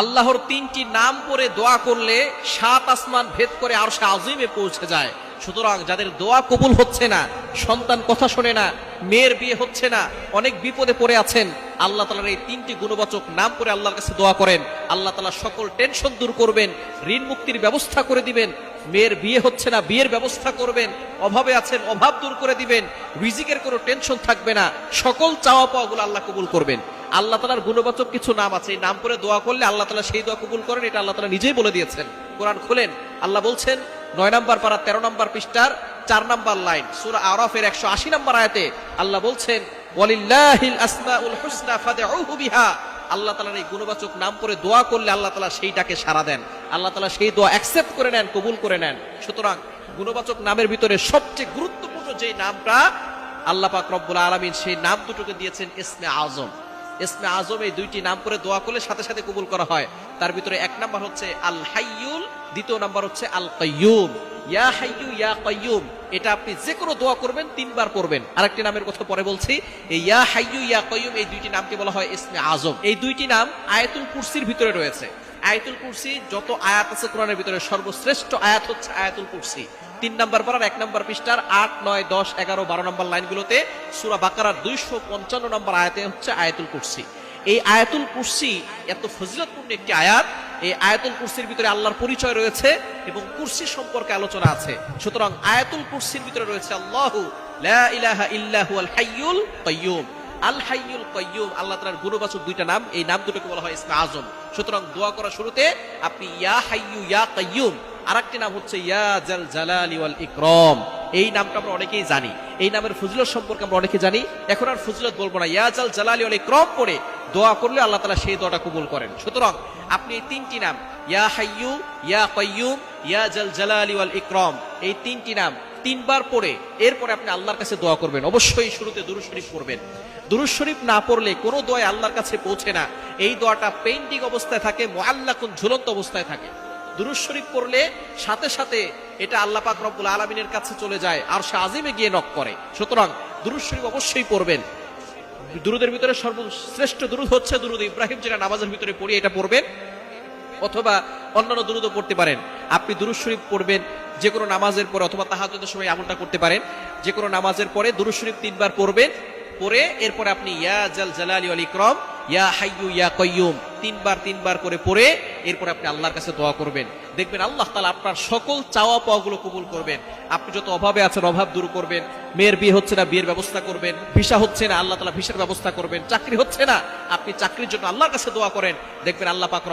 আল্লাহর তিনটি নাম পড়ে দোয়া করলে ৭ আসমান ভেদ করে আরশে আজিমে পৌঁছে যায়। সুতরাং যাদের দোয়া কবুল হচ্ছে না, সন্তান কথা শোনে না, মেয়ের বিয়ে হচ্ছে না, অনেক বিপদে পড়ে আছেন, আল্লাহ তাআলার এই তিনটি গুণবাচক নাম পড়ে আল্লাহর কাছে দোয়া করেন, আল্লাহ তাআলা সকল টেনশন দূর করবেন, ঋণ মুক্তির ব্যবস্থা করে দিবেন। মেয়ের বিয়ে হচ্ছে না, বিয়ের ব্যবস্থা করবেন। অভাবে আছেন, অভাব দূর করে দিবেন। রিজিকের কোনো টেনশন থাকবে না। সকল চাওয়া পাওয়াগুলো আল্লাহ কবুল করবেন। আল্লাহ তাআলার গুণবাচক কিছু নাম আছে, এই নাম করে দোয়া করলে আল্লাহ তাআলা সেই দোয়া কবুল করেন। এটা আল্লাহ তাআলা নিজেই বলে দিয়েছেন। কোরআন খুলেন, আল্লাহ বলছেন ৯ নম্বর পারা ১৩ নম্বর পৃষ্ঠার ৪ নম্বর লাইন, সূরা আরাফের ১৮০ নম্বর আয়াতে আল্লাহ বলছেন, ওয়ালিল্লাহিল আসমাউল হুসনা ফাদউহু বিহা। আল্লাহ তাআলার এই গুণবাচক নাম করে দোয়া করলে আল্লাহ তাআলা সেইটাকে সাড়া দেন। আল্লাহ তাআলা সেই দোয়া অ্যাকসেপ্ট করে নেন, কবুল করে নেন। সুতরাং গুণবাচক নামের ভিতরে সবচেয়ে গুরুত্বপূর্ণ যে নামটা আল্লাহ পাক রব্বুল আলামিন সেই নাম দুটোকে দিয়েছেন ইসমে আজম। ইসমে আজম এই দুইটি নাম করে দোয়া করলে সাথে সাথে কবুল করা হয়। তার ভিতরে ১ নাম্বার হচ্ছে আল হাইয়ুল, দ্বিতীয় নাম্বার হচ্ছে আল কাইয়ুম। ইয়া হাইয়ু ইয়া কাইয়ুম, এটা আপনি যে কোনো দোয়া করবেন ৩ বার পড়বেন। আরেকটি নামের কথা পরে বলছি। এই ইয়া হাইয়ু ইয়া কাইয়ুম এই দুইটি নামকে বলা হয় ইসমে আজম। এই দুইটি নাম আয়াতুল কুরসির ভিতরে রয়েছে। আয়াতুল কুরসি যত আয়াত আছে কোরআনের ভিতরে সর্বশ্রেষ্ঠ আয়াত হচ্ছে আয়াতুল কুরসি। ৩ নম্বর পারার ১ নম্বর পৃষ্ঠার ৮, ৯, ১০, ১১, ১২ নম্বর লাইনগুলোতে সূরা বাকারার ২৫৫ নম্বর আয়াতে হচ্ছে আয়াতুল কুরসি। এই আয়াতুল কুরসি এত ফজিলতপূর্ণ একটি আয়াত। এই আয়াতুল কুরসির ভিতরে আল্লাহর পরিচয় রয়েছে এবং কুরসি সম্পর্কে আলোচনা আছে। সুতরাং আয়াতুল কুরসির ভিতরে রয়েছে আল্লাহু লা ইলাহা ইল্লা হুয়াল হাইয়ুল কাইয়ুম। আল হাইয়ুল কাইয়ুম আল্লাহ তাআলার গুণবাচক দুইটা নাম, এই নাম দুটোকে বলা হয় ইসমে আজম। সুতরাং দোয়া করার শুরুতে আপনি ইয়া হাইয়ু ইয়া কাইয়ুম, আরেকটি নাম হচ্ছে ইয়া জাল জালালি ওয়াল ইকরাম। এই নামটা আমরা অনেকেই জানি, এই নামের ফজিলত সম্পর্কে আমরা অনেকে জানি। এখন আর ফজিলত বলবো না। ইয়া জাল জালালি ওয়াল ইকরাম পড়ে দোয়া করলে আল্লাহ তাআলা সেই দোয়াটা কবুল করেন। সুতরাং আপনি এই তিনটি নাম ইয়া হাইয়ু ইয়া কাইয়ুম ইয়া জাল জালালি ওয়াল ইকরাম এই তিনটি নাম ৩ বার পড়ে এরপরে আপনি আল্লাহর কাছে দোয়া করবেন। অবশ্যই শুরুতে দুরূদ শরীফ পড়বেন। দুরূদ শরীফ না পড়লে কোনো দোয়া আল্লাহর কাছে পৌঁছে না। এই দোয়াটা পেইন্টিং অবস্থায় থাকে, মুআল্লাকুন ঝুলন্ত অবস্থায় থাকে। দুরূদ শরীফ পড়লে সাথে সাথে এটা আল্লাহ পাক রব্বুল আলামিনের কাছে চলে যায়, আরশে আজিমে গিয়ে নক করে। সুতরাং দুরূদ শরীফ অবশ্যই পড়বেন। দুরুদের ভিতরে সর্বশ্রেষ্ঠ দুরুদ হচ্ছে দুরুদ ইব্রাহিম, যেটা নামাজের ভিতরে পড়ি, এটা পড়বেন। অথবা অন্যান্য দুরুদও পড়তে পারেন। আপনি দুরূদ শরীফ পড়বেন যে কোনো নামাজের পরে, অথবা তাহাজ্জুদের সময় আমলটা করতে পারেন। যে কোনো নামাজের পরে দুরূদ শরীফ ৩ বার পড়বেন। পরে এরপরে আপনি ইয়া জাল জালালি ওয়াল ইকরাম ইয়া হাইয়ু ইয়া কাইয়ুম ৩ বার করে পড়ে এরপরে আপনি আল্লাহর কাছে দোয়া করবেন। দেখবেন আল্লাহ তাআলা আপনার সকল চাওয়া পাওয়াগুলো কবুল করবেন। আপনি যত অভাবে আছেন অভাব দূর করবেন। মেয়ের বিয়ে হচ্ছে না, বিয়ের ব্যবস্থা করবেন। ভিসা হচ্ছে না, আল্লাহ তাআলা ভিসার ব্যবস্থা করবেন। চাকরি হচ্ছে না, আপনি চাকরির জন্য আল্লাহর কাছে দোয়া করেন। দেখবেন আল্লাহ পাক